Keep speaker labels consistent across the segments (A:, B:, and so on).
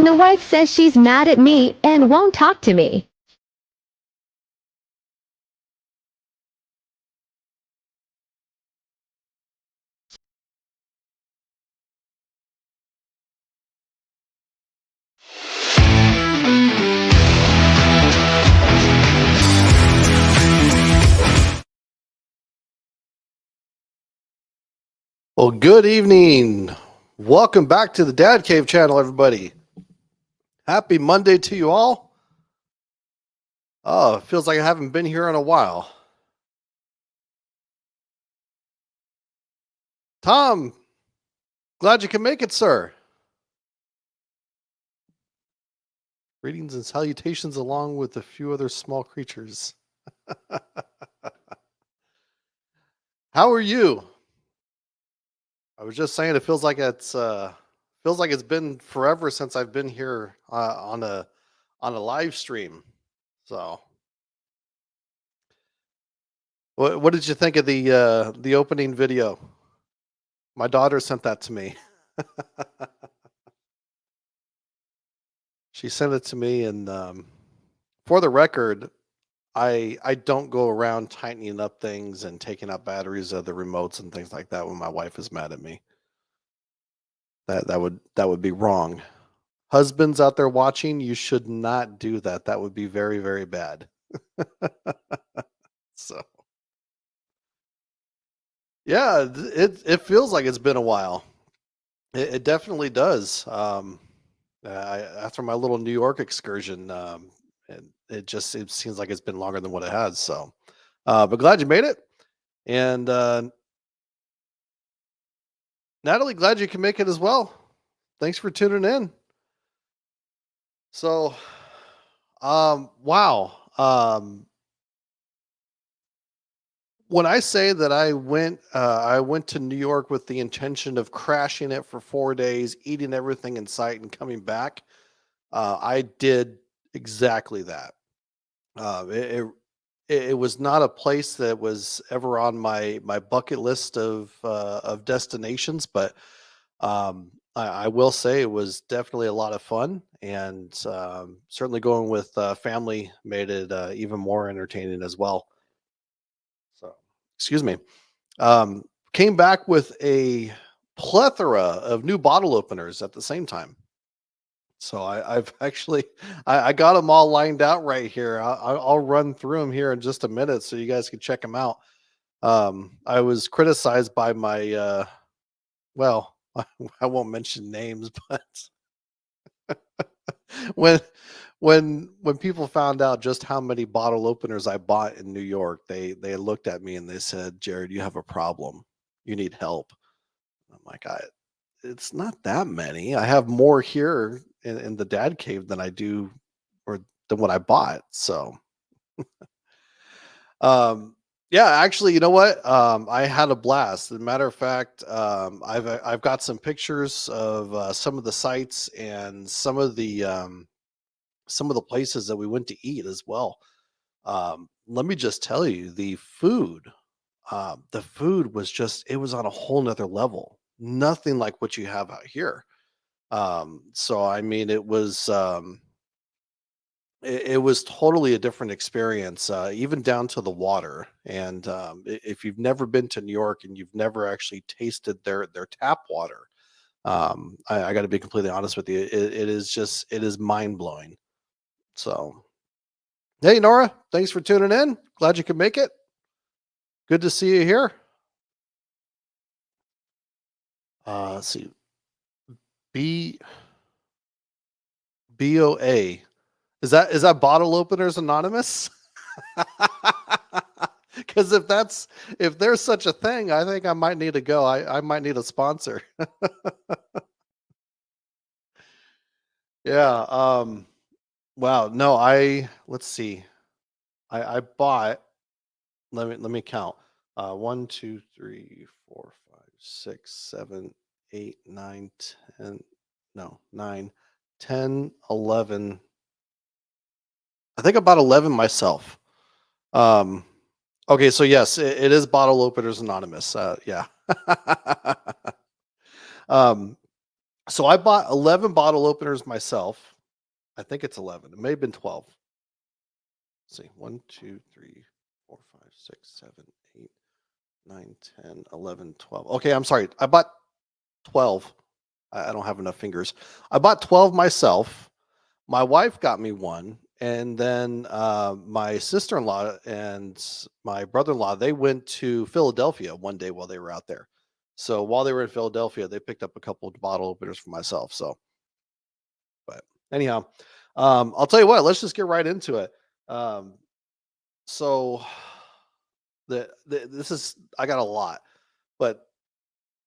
A: and the wife says she's mad at me and won't talk to me.
B: Well, good evening. Welcome back to the Dad Cave channel, everybody. Happy Monday to you all. Oh, it feels like I haven't been here in a while. Tom, glad you can make it, sir. Greetings and salutations along with a few other small creatures. How are you? I was just saying it feels like it's been forever since I've been here on a live stream. So, what did you think of the opening video? My daughter sent that to me. She sent it to me, and for the record, I don't go around tightening up things and taking out batteries of the remotes and things like that when my wife is mad at me. That would be wrong. Husbands out there watching, you should not do that. That would be very, very bad. So yeah, it feels like it's been a while. It definitely does. After my little New York excursion, it seems like it's been longer than what it has. So, but glad you made it, and Natalie, glad you can make it as well. Thanks for tuning in. So, wow. When I say that I went to New York with the intention of crashing it for 4 days, eating everything in sight, and coming back. I did exactly that. Uh, it, it it was not a place that was ever on my bucket list of destinations, but I will say it was definitely a lot of fun, and certainly going with family made it even more entertaining as well. So, excuse me. Um, Came back with a plethora of new bottle openers at the same time. So I've actually I got them all lined out right here. I'll run through them here in just a minute so you guys can check them out. I was criticized by my well, I won't mention names, but when when people found out just how many bottle openers I bought in New York, they looked at me and they said, "Jared, you have a problem. You need help." I'm like, it's not that many. I have more here in the dad cave than I do or than what I bought. So yeah, actually, you know what? I had a blast. As a matter of fact, I've got some pictures of some of the sites and some of the places that we went to eat as well. Let me just tell you, the food was just it was on a whole nother level. Nothing like what you have out here. So I mean, it was totally a different experience, even down to the water. And if you've never been to New York and you've never actually tasted their tap water, I got to be completely honest with you, it is mind blowing. So, hey Nora, thanks for tuning in. Glad you could make it. Good to see you here. Let's see, B BOA. Is that Bottle Openers Anonymous? Because if there's such a thing, I think I might need to go. I might need a sponsor. Yeah. Wow. No, let's see. I bought. Let me count. One, two, three, four, five, six, seven, eight, nine, 10. No, 9, 10, 11. I think I bought 11 myself. Um, okay, so yes, it is Bottle Openers Anonymous. Yeah. um, So I bought 11 bottle openers myself. I think it's 11. It may have been 12. Let's see. 1, 2, 3, 4, 5, 6, 7, 8, 9, 10, 11, 12. Okay, I'm sorry. I bought 12. I don't have enough fingers. I bought 12 myself. My wife got me one, and then my sister-in-law and my brother-in-law, they went to Philadelphia one day while they were out there. So while they were in Philadelphia, they picked up a couple of bottle openers for myself. So, but anyhow, I'll tell you what. Let's just get right into it. Um, so this is, I got a lot, but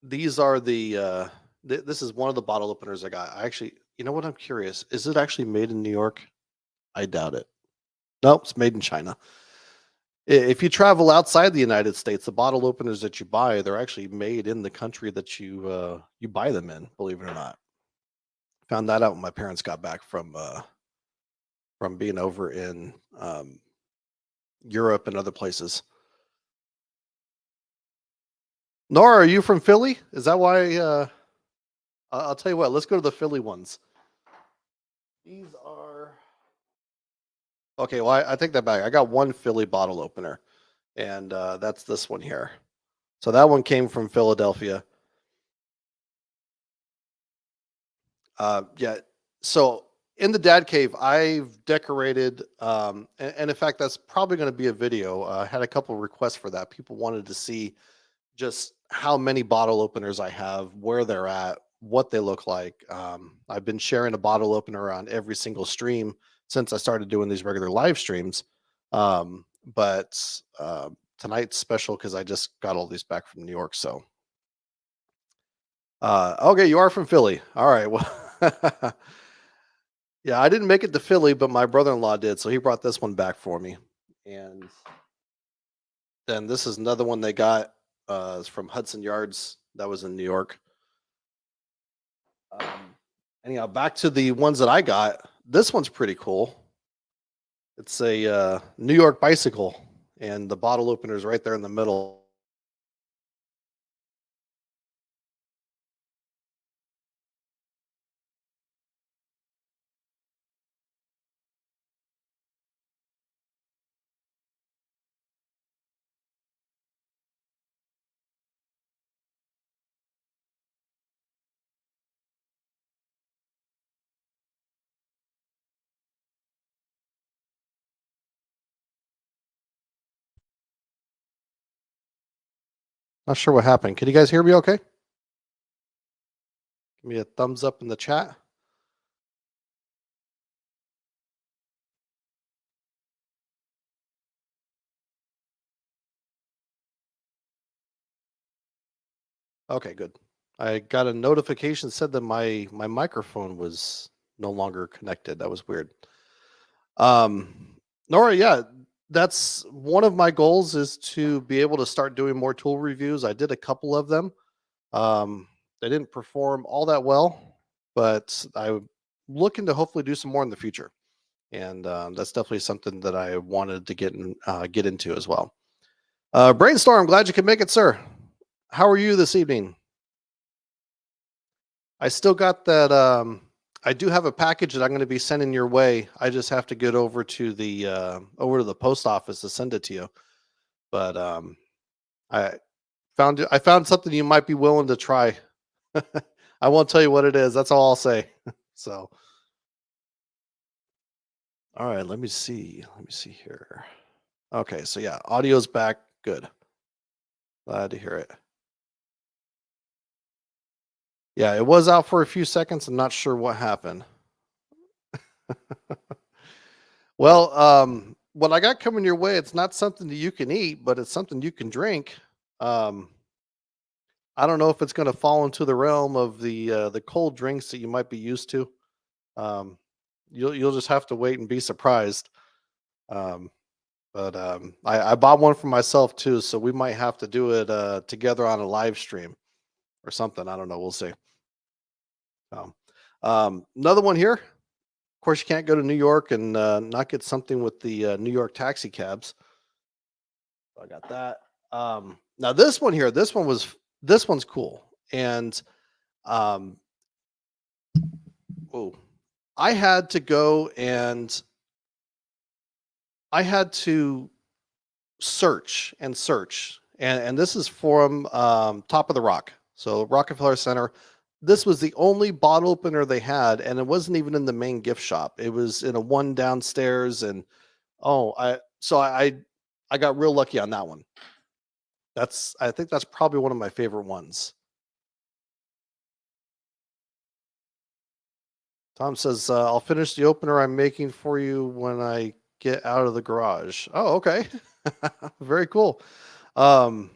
B: these are this is one of the bottle openers I got. I actually, you know what? I'm curious. Is it actually made in New York? I doubt it. Nope, it's made in China. If you travel outside the United States, the bottle openers that you buy, they're actually made in the country that you buy them in. Believe it or not, found that out when my parents got back from being over in Europe and other places. Nora, are you from Philly? Is that why? I'll tell you what. Let's go to the Philly ones. These are okay. Well, I take that back. I got one Philly bottle opener, and that's this one here. So that one came from Philadelphia. Yeah. So in the dad cave, I've decorated, and in fact, that's probably going to be a video. I had a couple requests for that. People wanted to see just how many bottle openers I have, where they're at, what they look like. I've been sharing a bottle opener on every single stream since I started doing these regular live streams. But tonight's special because I just got all these back from New York. So, okay, you are from Philly. All right. Well, yeah, I didn't make it to Philly, but my brother-in-law did, so he brought this one back for me. And then this is another one they got. It's from Hudson Yards. That was in New York. Um, anyhow, back to the ones that I got. This one's pretty cool. It's a New York bicycle, and the bottle opener is right there in the middle. Not sure what happened. Can you guys hear me? Okay, give me a thumbs up in the chat. Okay, good. I got a notification said that my microphone was no longer connected. That was weird. Nora, yeah, that's one of my goals is to be able to start doing more tool reviews. I did a couple of them. They didn't perform all that well, but I'm looking to hopefully do some more in the future. And that's definitely something that I wanted to get into as well. Brainstorm, glad you could make it, sir. How are you this evening? I still got that. I do have a package that I'm going to be sending your way. I just have to get over to the post office to send it to you. But I I found something you might be willing to try. I won't tell you what it is. That's all I'll say. So, all right, let me see. Let me see here. Okay, so yeah, audio's back. Good. Glad to hear it. Yeah, it was out for a few seconds. I'm not sure what happened. Well, what I got coming your way, it's not something that you can eat, but it's something you can drink. Um, I don't know if it's going to fall into the realm of the cold drinks that you might be used to. Um, you'll just have to wait and be surprised. Um, but I bought one for myself too, so we might have to do it together on a live stream or something. I don't know. We'll see. Um, another one here. Of course, you can't go to New York and not get something with the New York taxi cabs. So I got that. Now this one here, this one's cool, and um, Whoa. I had to go and I had to search and search. And this is from Top of the Rock. So Rockefeller Center. This was the only bottle opener they had, and it wasn't even in the main gift shop. It was in a one downstairs, and I got real lucky on that one. I think that's probably one of my favorite ones. Tom says, "I'll finish the opener I'm making for you when I get out of the garage." Oh, okay. Very cool. Um,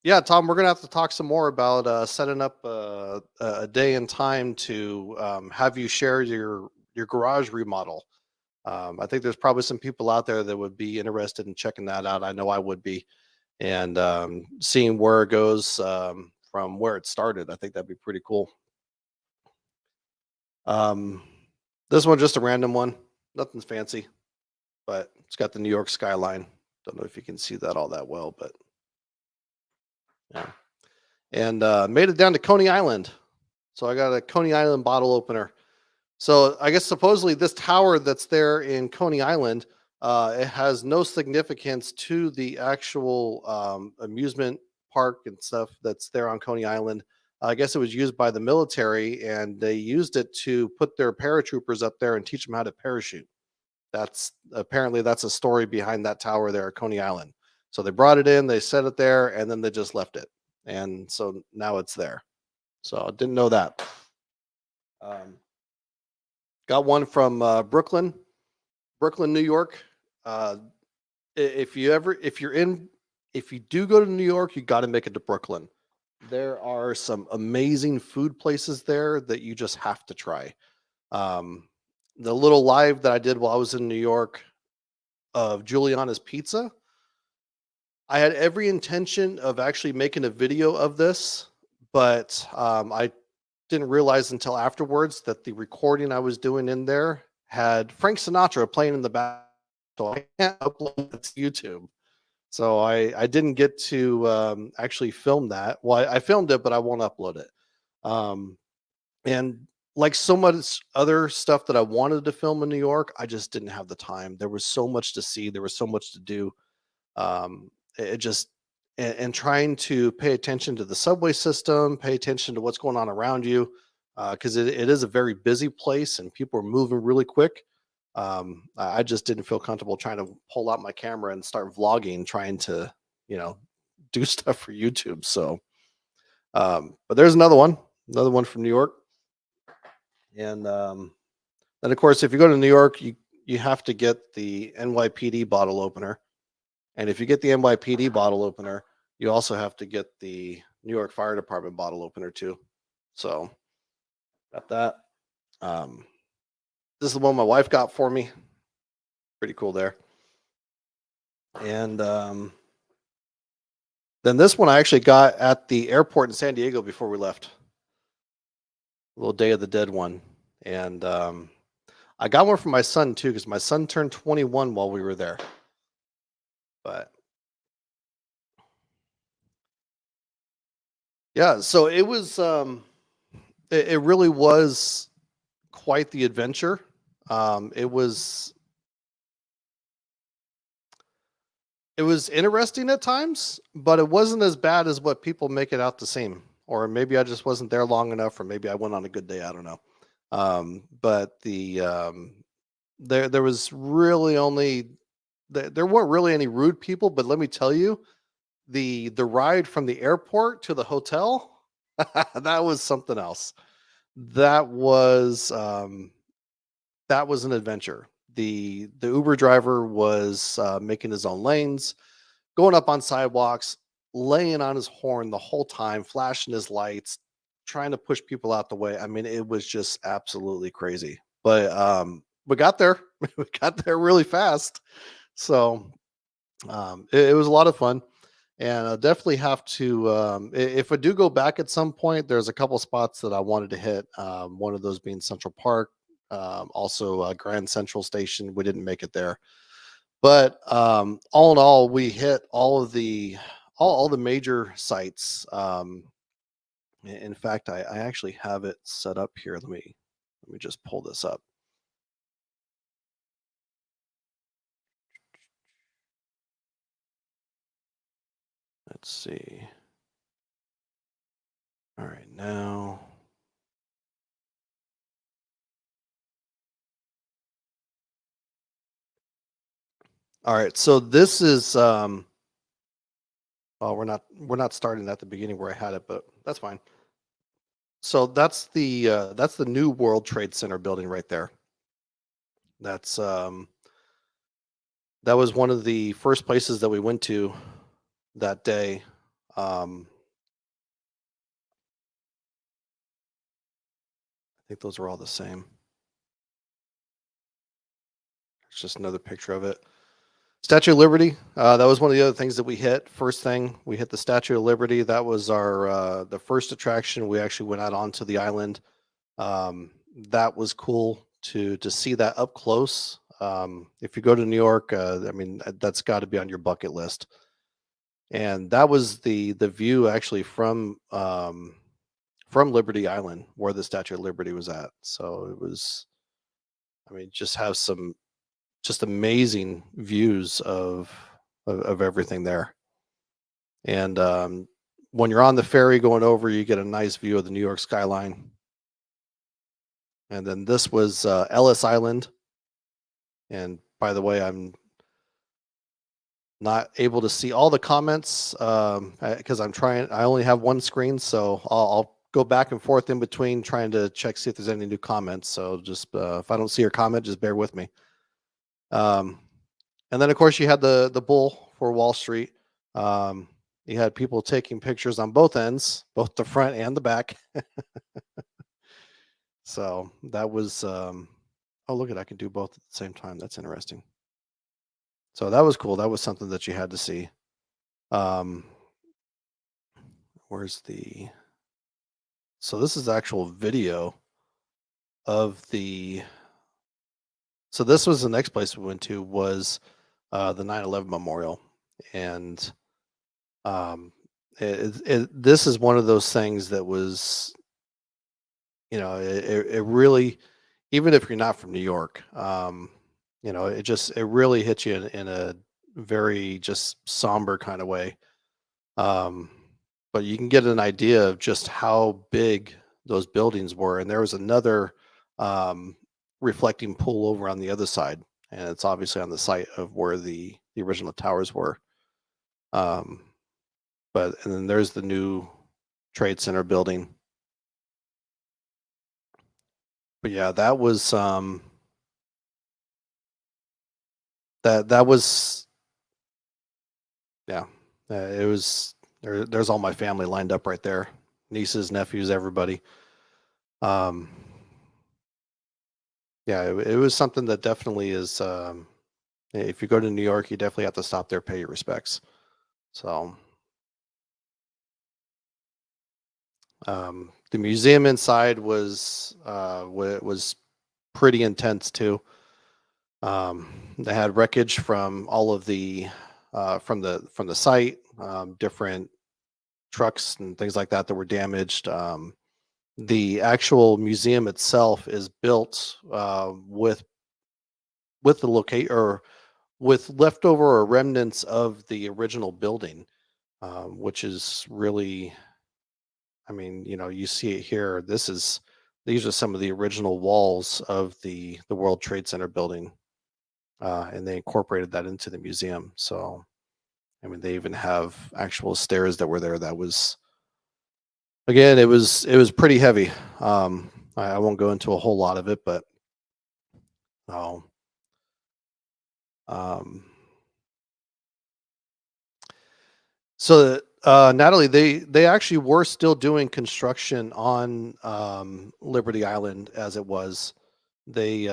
B: yeah, Tom, we're gonna have to talk some more about setting up a day and time to have you share your garage remodel. I think there's probably some people out there that would be interested in checking that out. I know I would be, and seeing where it goes from where it started. I think that'd be pretty cool. Um, this one just a random one, nothing's fancy, but it's got the New York skyline. Don't know if you can see that all that well, but yeah. And made it down to Coney Island. So I got a Coney Island bottle opener. So I guess supposedly this tower that's there in Coney Island, it has no significance to the actual amusement park and stuff that's there on Coney Island. I guess it was used by the military, and they used it to put their paratroopers up there and teach them how to parachute. That's a story behind that tower there at Coney Island. So they brought it in, they set it there, and then they just left it, and so now it's there. So I didn't know that. Um, got one from Brooklyn, New York. Uh, if you do go to New York, you got to make it to Brooklyn. There are some amazing food places there that you just have to try. Um, the little live that I did while I was in New York of Juliana's Pizza, I had every intention of actually making a video of this, but I didn't realize until afterwards that the recording I was doing in there had Frank Sinatra playing in the back, so I can't upload it to YouTube. So I didn't get to actually film that. Well, I filmed it, but I won't upload it. Um, and like so much other stuff that I wanted to film in New York, I just didn't have the time. There was so much to see. There was so much to do. It just and trying to pay attention to the subway system, pay attention to what's going on around you, because it is a very busy place and people are moving really quick. I just didn't feel comfortable trying to pull out my camera and start vlogging, trying to, you know, do stuff for YouTube. So, but there's another one from New York, and then of course, if you go to New York, you have to get the NYPD bottle opener. And if you get the NYPD bottle opener, you also have to get the New York Fire Department bottle opener too. So got that. Um, this is the one my wife got for me. Pretty cool there. And then this one I actually got at the airport in San Diego before we left. A little Day of the Dead one. And I got one for my son too, because my son turned 21 while we were there. But yeah, so it really was quite the adventure. It was interesting at times, but it wasn't as bad as what people make it out to seem. Or maybe I just wasn't there long enough, or maybe I went on a good day. I don't know. But there was really only there weren't really any rude people. But let me tell you, the ride from the airport to the hotel, that was something else. That was um, that was an adventure. The Uber driver was making his own lanes, going up on sidewalks, laying on his horn the whole time, flashing his lights, trying to push people out the way. I mean, it was just absolutely crazy. But we got there. We got there really fast. So it was a lot of fun. And I definitely have to, if I do go back at some point, there's a couple spots that I wanted to hit. One of those being Central Park, also Grand Central Station. We didn't make it there, but all in all, we hit all the major sites. In fact, I actually have it set up here. Let me Let me just pull this up. Let's see. All right, now. All right, so this is well, we're not starting at the beginning where I had it, but that's fine. So that's the new World Trade Center building right there. That's that was one of the first places that we went to that day. Um, I think those are all the same. It's just another picture of it. Statue of Liberty. That was one of the other things that we hit. First thing we hit the Statue of Liberty. That was our the first attraction. We actually went out onto the island. That was cool to see that up close. If you go to New York, I mean that's got to be on your bucket list. And that was the view actually from Liberty Island where the Statue of Liberty was at. So it was, I mean, just have some just amazing views of everything there. And when you're on the ferry going over, you get a nice view of the New York skyline. And then this was Ellis Island. And by the way, I'm not able to see all the comments because I'm trying. I only have one screen, so I'll go back and forth in between trying to check see if there's any new comments. So just if I don't see your comment, just bear with me. And then of course you had the bull for Wall Street. You had people taking pictures on both ends, both the front and the back. So that was oh look at I can do both at the same time. That's interesting. So that was cool. That was something that you had to see. Um, where's the so this is actual video of the so this was the next place we went to was the 9/11 memorial. And this is one of those things that was, you know, it really, even if you're not from New York, you know, it really hits you in a very just somber kind of way. Um, but you can get an idea of just how big those buildings were. And there was another um, reflecting pool over on the other side, and it's obviously on the site of where the original towers were. Um, but and then there's the new Trade Center building. But yeah, that was that was yeah, it was there's all my family lined up right there, nieces, nephews, everybody. Um, yeah, it was something that definitely is. If you go to New York, you definitely have to stop there, pay your respects. So the museum inside was pretty intense too. They had wreckage from all of the from the site, different trucks and things like that that were damaged. The actual museum itself is built with the locate or with leftover or remnants of the original building, which is really, I mean, you know, you see it here. These are some of the original walls of the World Trade Center building, and they incorporated that into the museum. So, I mean, they even have actual stairs that were there. That was again, it was pretty heavy. I won't go into a whole lot of it, but oh, um, so Natalie, they actually were still doing construction on Liberty Island as it was. They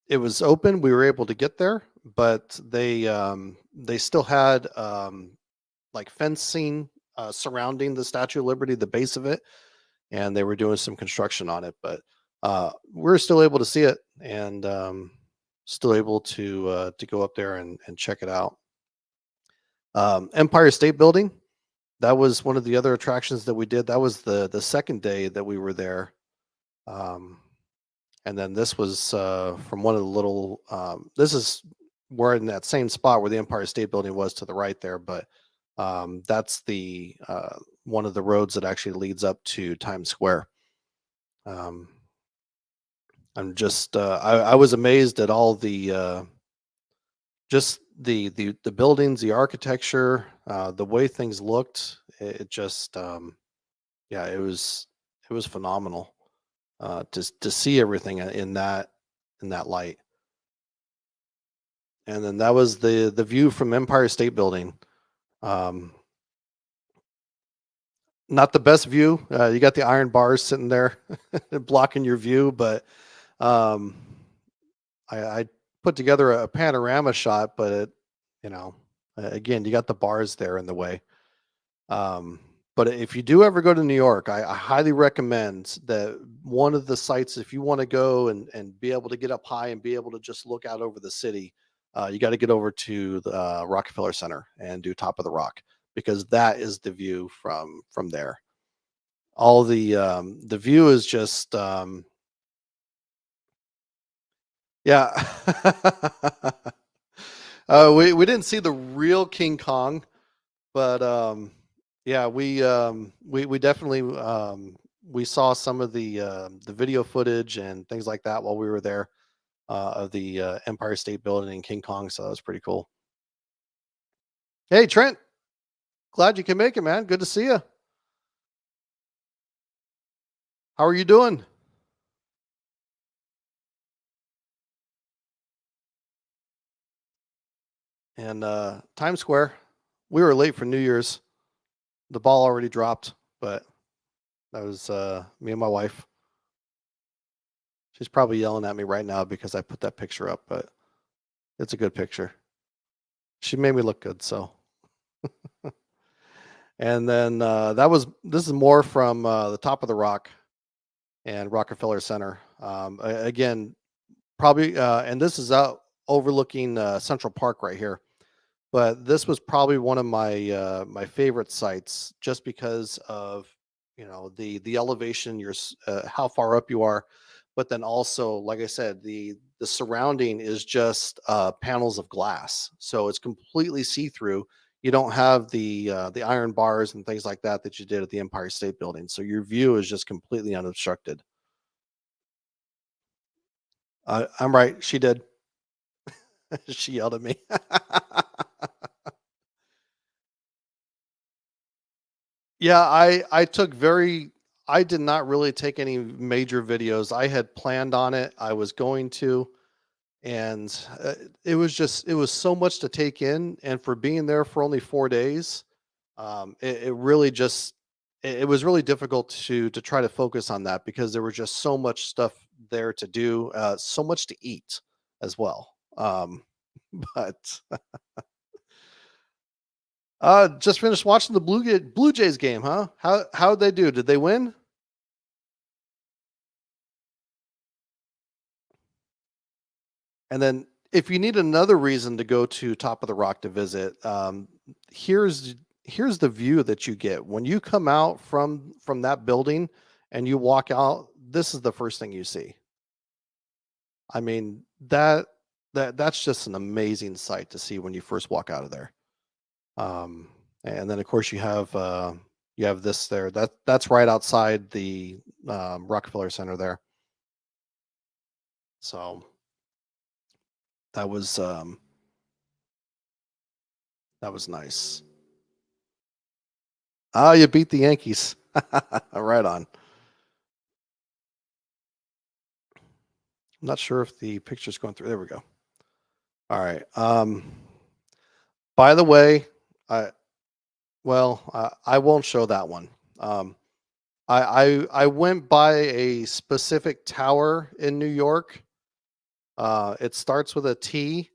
B: it was open. We were able to get there, but they still had like fencing surrounding the Statue of Liberty, the base of it, and they were doing some construction on it. But we're still able to see it and still able to go up there and check it out. Empire State Building. That was one of the other attractions that we did. That was the second day that we were there. Um, and then this was from one of the little. This is we're in that same spot where the Empire State Building was to the right there, but that's the one of the roads that actually leads up to Times Square. Um, I'm just I was amazed at all the just the buildings, the architecture, the way things looked. It just yeah, it was phenomenal to see everything in that light. And then that was the view from Empire State Building. Um, not the best view. You got the iron bars sitting there blocking your view, but um, I put together a panorama shot, but you know, again, you got the bars there in the way. Um, but if you do ever go to New York, I highly recommend that one of the sites, if you want to go and be able to get up high and be able to just look out over the city, you got to get over to the Rockefeller Center and do Top of the Rock because that is the view from there. All the view is just yeah. We didn't see the real King Kong, but yeah, we definitely we saw some of the video footage and things like that while we were there of the Empire State Building and King Kong. So that was pretty cool. Hey Trent, glad you can make it, man. Good to see you. How are you doing? And Times Square, we were late for New Year's. The ball already dropped, but that was me and my wife. She's probably yelling at me right now because I put that picture up, but it's a good picture. She made me look good, so. And then this is more from the top of the rock and Rockefeller Center. Again, probably, and this is out overlooking Central Park right here. But this was probably one of my favorite sites, just because of the elevation, how far up you are, but then also, like I said, the surrounding is just panels of glass, so it's completely see through. You don't have the iron bars and things like that that you did at the Empire State Building, so your view is just completely unobstructed. I'm right. She did. She yelled at me. Yeah, I took very I did not really take any major videos. I had planned on it. I was going to, and it was so much to take in, and for being there for only 4 days, it really just it was really difficult to try to focus on that because there was just so much stuff there to do, so much to eat as well. But just finished watching the Blue Jays game, huh? How'd they do? Did they win? And then if you need another reason to go to Top of the Rock to visit, here's here's the view that you get when you come out from that building and you walk out. This is the first thing you see. I mean that's just an amazing sight to see when you first walk out of there. Um, and then of course you have this there. That's right outside the Rockefeller Center there. So that was um, that was nice. Ah, you beat the Yankees. Right on. I'm not sure if the picture's going through. There we go. All right. By the way, I I won't show that one. Um, I went by a specific tower in New York. It starts with a T,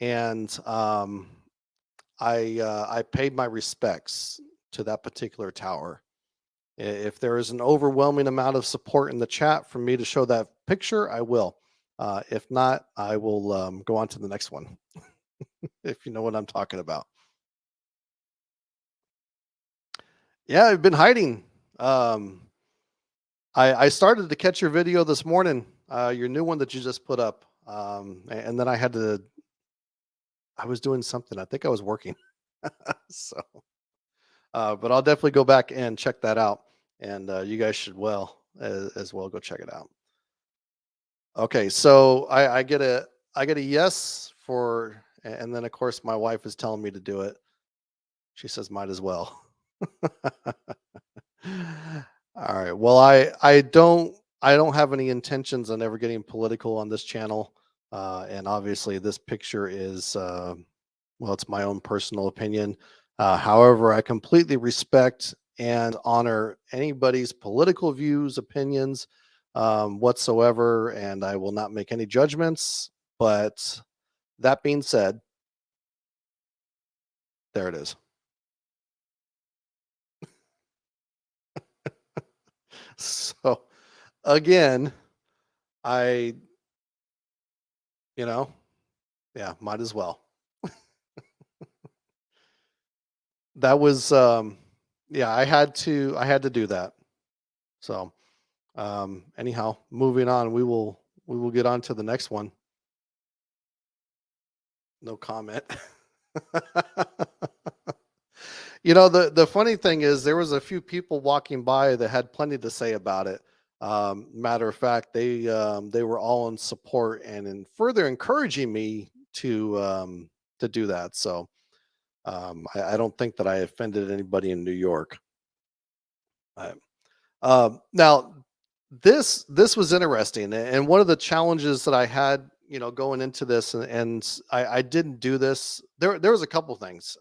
B: and I paid my respects to that particular tower. If there is an overwhelming amount of support in the chat for me to show that picture, I will. If not, I will go on to the next one, if you know what I'm talking about. Yeah, I've been hiding. Um, I started to catch your video this morning, your new one that you just put up, and then I was doing something. I think I was working. So, but I'll definitely go back and check that out, and you guys should as well go check it out. Okay, so I get a yes for, and then of course my wife is telling me to do it. She says might as well. All right. Well, I don't have any intentions on ever getting political on this channel, and obviously this picture is well, it's my own personal opinion. However, I completely respect and honor anybody's political views, opinions, whatsoever, and I will not make any judgments. But that being said, there it is. So again, I, you know, yeah, might as well. That was, yeah, I had to do that. So, anyhow, moving on, we will get on to the next one. No comment. You know, the funny thing is there was a few people walking by that had plenty to say about it. Matter of fact, they were all in support and in further encouraging me to do that. So, I don't think that I offended anybody in New York. Uh, Now, this was interesting, and one of the challenges that I had, you know, going into this, I didn't do this. There was a couple things.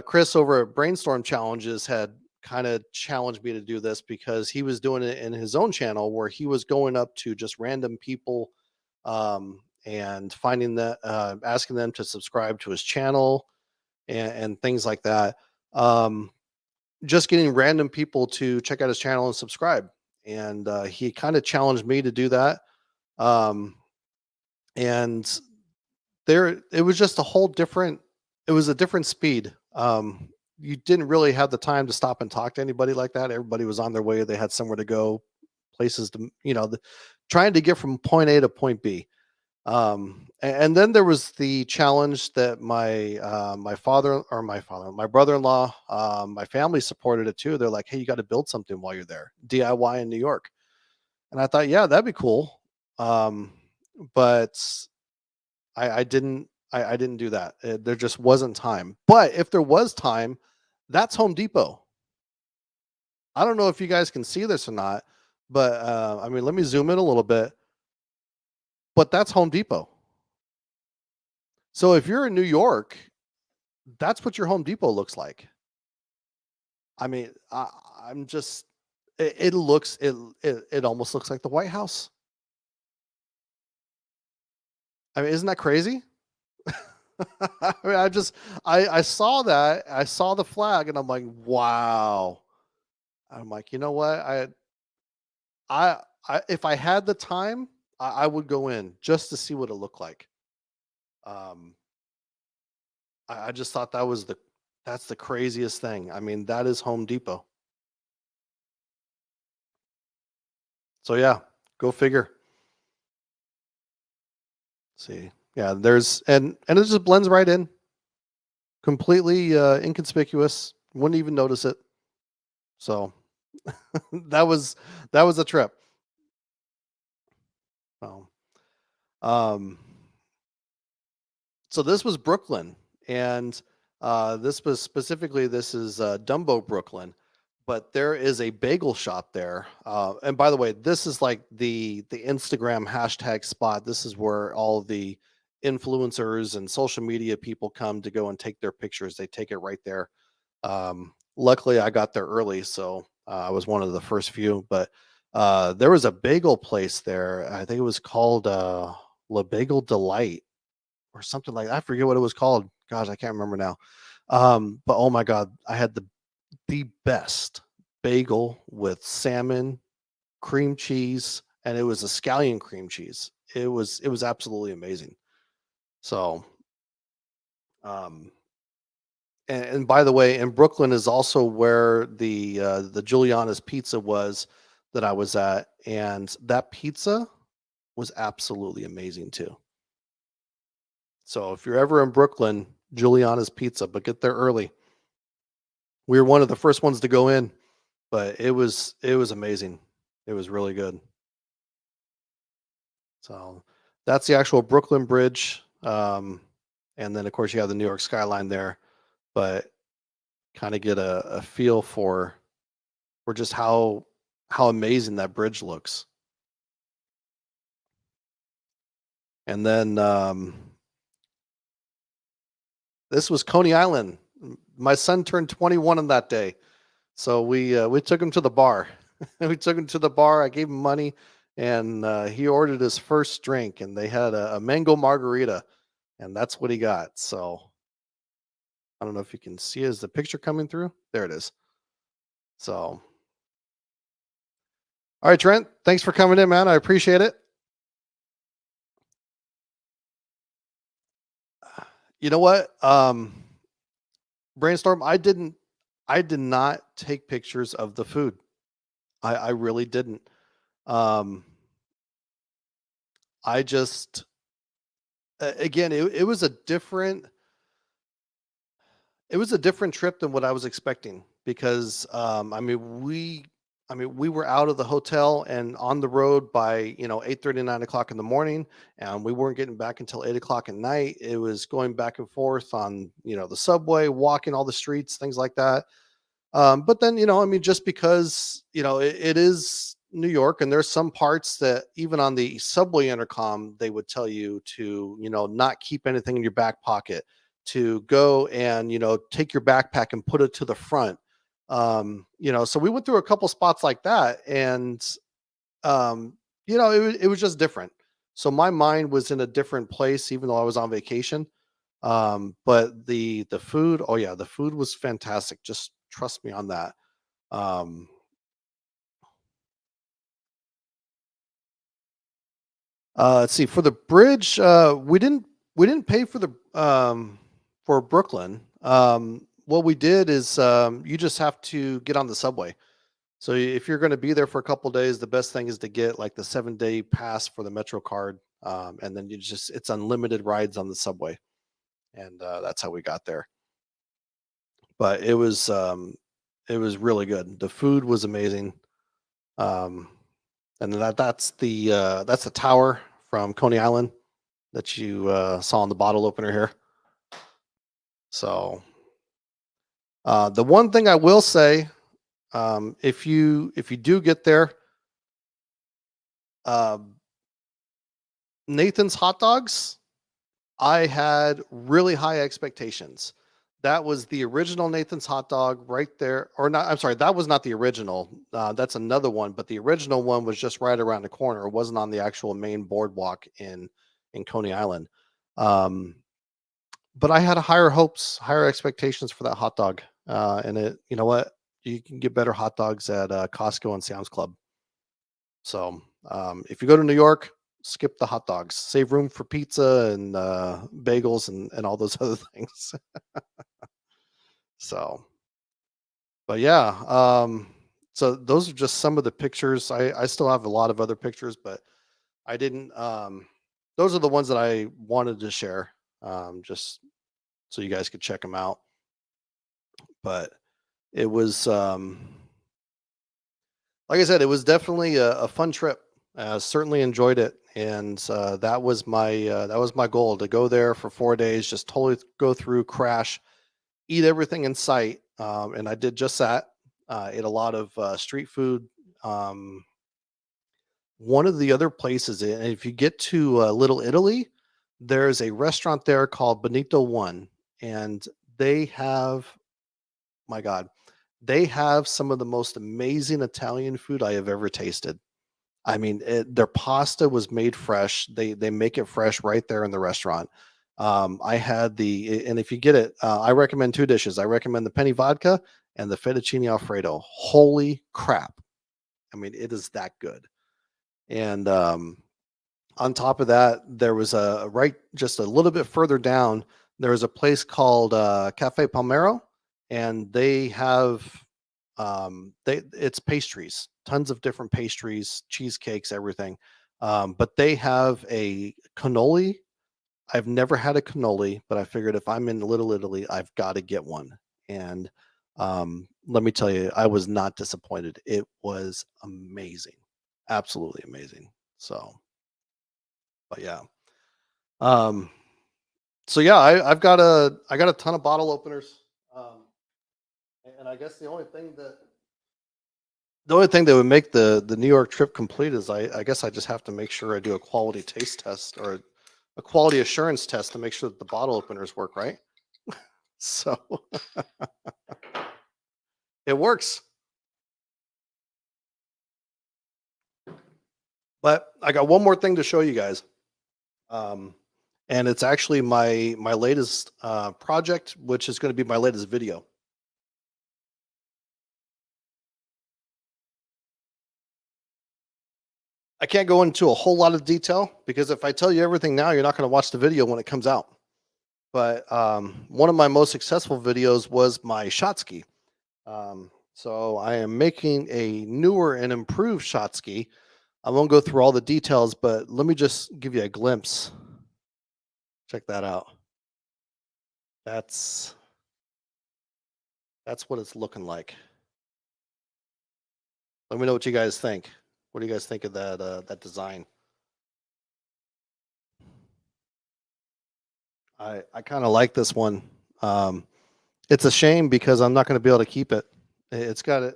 B: Chris over at Brainstorm Challenges had kind of challenged me to do this because he was doing it in his own channel where he was going up to just random people, and finding that asking them to subscribe to his channel and things like that. Um, just getting random people to check out his channel and subscribe. And he kind of challenged me to do that. Um, and there, it was just a whole different. It was a different speed. You didn't really have the time to stop and talk to anybody like that. Everybody was on their way. They had somewhere to go, places to, trying to get from point A to point B. And then there was the challenge that my brother-in-law, my family supported it too. They're like, "Hey, you got to build something while you're there, DIY in New York." And I thought, yeah, that'd be cool. Um, but I didn't do that. There just wasn't time. But if there was time, that's Home Depot. I don't know if you guys can see this or not, but I mean, let me zoom in a little bit. But that's Home Depot. So if you're in New York, that's what your Home Depot looks like. I mean, I'm just it looks it almost looks like the White House. I mean, isn't that crazy? I mean, I saw that. I saw the flag and I'm like, "Wow." I'm like, "You know what? I if I had the time, I would go in just to see what it looked like." Um, I just thought that's the craziest thing. I mean, that is Home Depot. So yeah, go figure. See. Yeah, there's and it just blends right in, completely inconspicuous. Wouldn't even notice it. So that was that was a trip. So, um, so this was Brooklyn, and this is Dumbo, Brooklyn. But there is a bagel shop there. And by the way, this is like the Instagram hashtag spot. This is where all the influencers and social media people come to go and take their pictures. They take it right there. Luckily, I got there early, so I was one of the first few. But there was a bagel place there. I think it was called La Bagel Delight or something like that. I forget what it was called. Gosh, I can't remember now. But oh my god, I had the best bagel with salmon, cream cheese, and it was a scallion cream cheese. It was absolutely amazing. So, um, and by the way, in Brooklyn is also where the Juliana's Pizza was. that I was at, and that pizza was absolutely amazing too. So if you're ever in Brooklyn, Juliana's Pizza, but get there early. We were one of the first ones to go in, but it was amazing. It was really good. So that's the actual Brooklyn Bridge. And then of course you have the New York skyline there, but kind of get a feel for just how amazing that bridge looks. And then this was Coney Island. My son turned 21 on that day. So we took him to the bar. We took him to the bar. I gave him money, and he ordered his first drink, and they had a mango margarita, and that's what he got. So I don't know if you can see, is the picture coming through? There it is. So all right, Trent, thanks for coming in, man. I appreciate it. You know what? Brainstorm. I did not take pictures of the food. I really didn't. Um, I just again, it was a different trip than what I was expecting because we were out of the hotel and on the road by 8:30, 9 o'clock in the morning, and we weren't getting back until 8 o'clock at night. It was going back and forth on the subway, walking all the streets, things like that. But then, just because, it is New York and there's some parts that even on the subway intercom, they would tell you to, not keep anything in your back pocket, to go and, take your backpack and put it to the front. So we went through a couple spots like that and, it was just different. So my mind was in a different place, even though I was on vacation. But the food, oh yeah, the food was fantastic. Just trust me on that. Um, let's see, for the bridge, we didn't pay for Brooklyn. What we did is you just have to get on the subway. So if you're going to be there for a couple days, the best thing is to get like the 7-day pass for the Metro card, and then it's unlimited rides on the subway, and that's how we got there. But it was really good. The food was amazing. Um, and that's the tower from Coney Island that you saw on the bottle opener here. So the one thing I will say, if you do get there, uh, Nathan's hot dogs, I had really high expectations. That was the original Nathan's hot dog right there, or not. I'm sorry, that was not the original. That's another one, but the original one was just right around the corner. It wasn't on the actual main boardwalk in Coney Island. Um, but I had higher hopes, higher expectations for that hot dog. And you know what? You can get better hot dogs at Costco and Sam's Club. So if you go to New York, skip the hot dogs. Save room for pizza and bagels and all those other things. So, but yeah. So those are just some of the pictures. I still have a lot of other pictures, but I didn't. Those are the ones that I wanted to share, just so you guys could check them out. But it was, like I said, it was definitely a fun trip. Certainly enjoyed it, and that was my goal, to go there for 4 days, just totally go through, crash, eat everything in sight, and I did just that. Ate a lot of street food. Um, One of the other places, and if you get to Little Italy, there's a restaurant there called Benito One, and they have, my God, they have some of the most amazing Italian food I have ever tasted. I mean, their pasta was made fresh. They make it fresh right there in the restaurant. I had and if you get it, I recommend two dishes. I recommend the penny vodka and the fettuccine alfredo. Holy crap! I mean, it is that good. And on top of that, there was a right just a little bit further down. There was a place called Cafe Palmero, and they have it's pastries. tons of different pastries, cheesecakes, everything. But they have a cannoli. I've never had a cannoli, but I figured if I'm in Little Italy, I've got to get one. And let me tell you, I was not disappointed. It was amazing, absolutely amazing. So, but yeah, um, so yeah, I got a ton of bottle openers, and I guess the only thing that would make the New York trip complete is I guess I just have to make sure I do a quality taste test or a quality assurance test to make sure that the bottle openers work right. So it works. But I got one more thing to show you guys. Um, and it's actually my latest project, which is going to be my latest video. I can't go into a whole lot of detail because if I tell you everything now, you're not going to watch the video when it comes out. But one of my most successful videos was my shot ski. So I am making a newer and improved shot ski. I won't go through all the details, but let me just give you a glimpse. Check that out. That's that's what it's looking like. Let me know what you guys think. What do you guys think of that design? I kind of like this one. Um, it's a shame because I'm not going to be able to keep it. It's got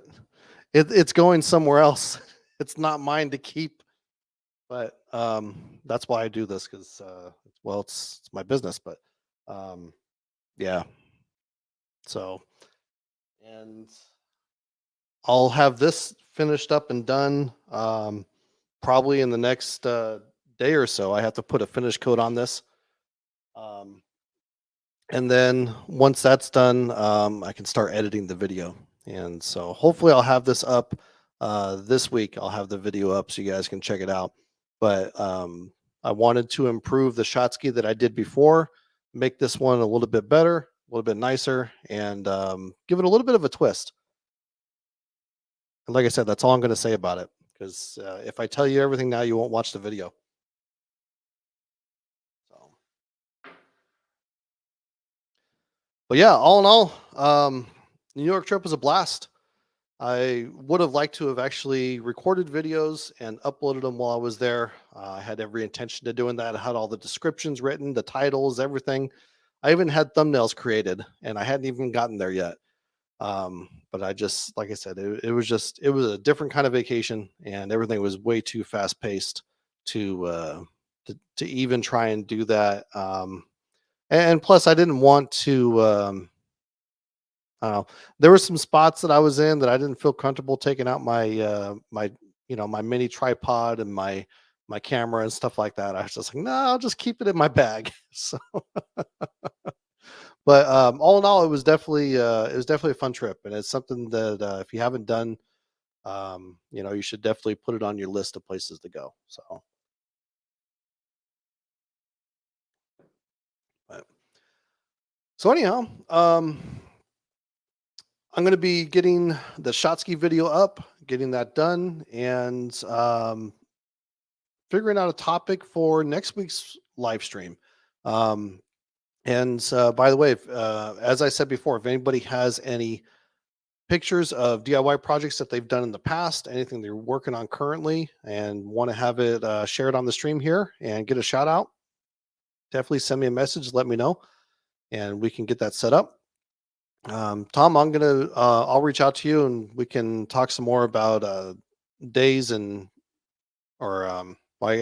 B: it's going somewhere else. It's not mine to keep, but that's why I do this because well, it's my business. But um, yeah, so and I'll have this finished up and done probably in the next day or so. I have to put a finish coat on this. Um, and then once that's done, I can start editing the video. And so hopefully I'll have this up this week. I'll have the video up so you guys can check it out. But I wanted to improve the shot ski that I did before, make this one a little bit better, a little bit nicer, and give it a little bit of a twist. And like I said, that's all I'm going to say about it. Because if I tell you everything now, you won't watch the video. So, but yeah, all in all, New York trip was a blast. I would have liked to have actually recorded videos and uploaded them while I was there. I had every intention to doing that. I had all the descriptions written, the titles, everything. I even had thumbnails created, and I hadn't even gotten there yet. But I just, like I said, it was a different kind of vacation, and everything was way too fast paced to to even try and do that. And plus, I didn't want to. I don't know. There were some spots that I was in that I didn't feel comfortable taking out my my mini tripod and my camera and stuff like that. I was just like, no, I'll just keep it in my bag. So, but all in all, it was definitely a fun trip, and it's something that if you haven't done, you should definitely put it on your list of places to go. So, but, so anyhow, I'm going to be getting the shot ski video up, getting that done, and figuring out a topic for next week's live stream. Um, and by the way, as I said before, if anybody has any pictures of DIY projects that they've done in the past, anything they're working on currently, and want to have it shared on the stream here and get a shout out, definitely send me a message, let me know, and we can get that set up. Tom, I'll reach out to you and we can talk some more about days and or well, I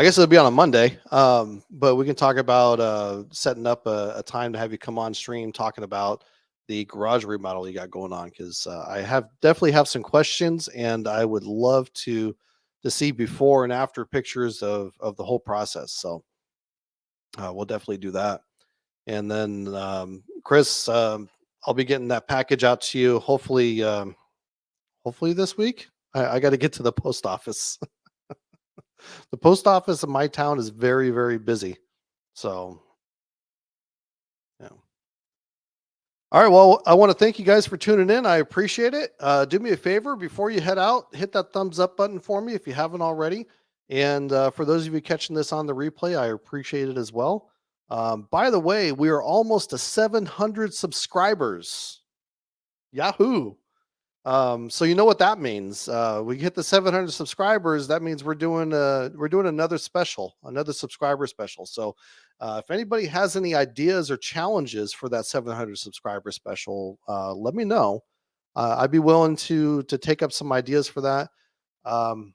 B: guess it'll be on a Monday, but we can talk about setting up a time to have you come on stream talking about the garage remodel you got going on because I have definitely have some questions and I would love to see before and after pictures of the whole process. So we'll definitely do that. And then Chris, I'll be getting that package out to you hopefully this week. I got to get to the post office. The post office in my town is very, very busy. So, yeah. All right. Well, I want to thank you guys for tuning in. I appreciate it. Do me a favor before you head out, hit that thumbs up button for me if you haven't already. And for those of you catching this on the replay, I appreciate it as well. By the way, we are almost to 700 subscribers. Yahoo! So you know what that means. We hit the 700 subscribers. That means we're doing another special, another subscriber special. So if anybody has any ideas or challenges for that 700 subscriber special, let me know. I'd be willing to take up some ideas for that. Um,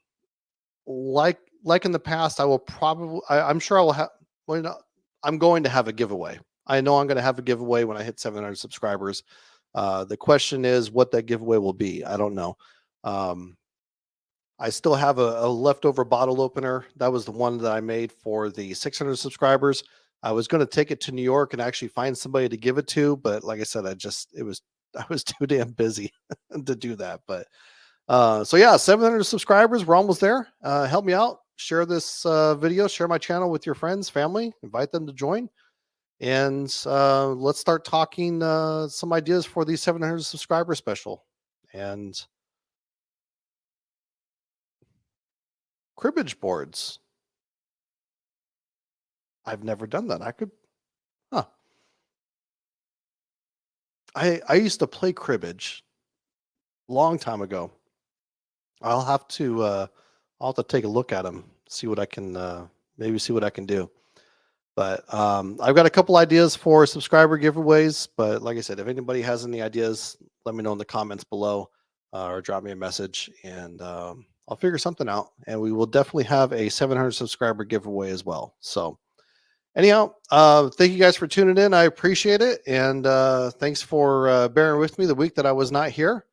B: like in the past, I will probably I'm sure I will have. Well, I'm going to have a giveaway. I know I'm going to have a giveaway when I hit 700 subscribers. The question is what that giveaway will be. I don't know. Um, I still have a leftover bottle opener. That was the one that I made for the 600 subscribers. I was going to take it to New York and actually find somebody to give it to, but like I said, I was too damn busy to do that. But so yeah, 700 subscribers. We're almost there. Help me out. Share this video. Share my channel with your friends, family. Invite them to join, and let's start talking some ideas for the 700 subscriber special. And cribbage boards. I've never done that. I could. Huh. I used to play cribbage long time ago. I'll have to I'll have to take a look at them. See what I can maybe see what I can do. But I've got a couple ideas for subscriber giveaways. But like I said, if anybody has any ideas, let me know in the comments below or drop me a message, and I'll figure something out. And we will definitely have a 700 subscriber giveaway as well. So anyhow, thank you guys for tuning in. I appreciate it, and thanks for bearing with me the week that I was not here.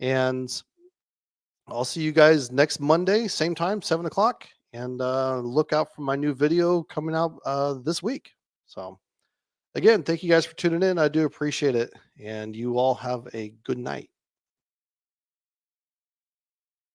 B: And I'll see you guys next Monday, same time, 7 o'clock. And look out for my new video coming out this week. So, again, thank you guys for tuning in. I do appreciate it. And you all have a good night.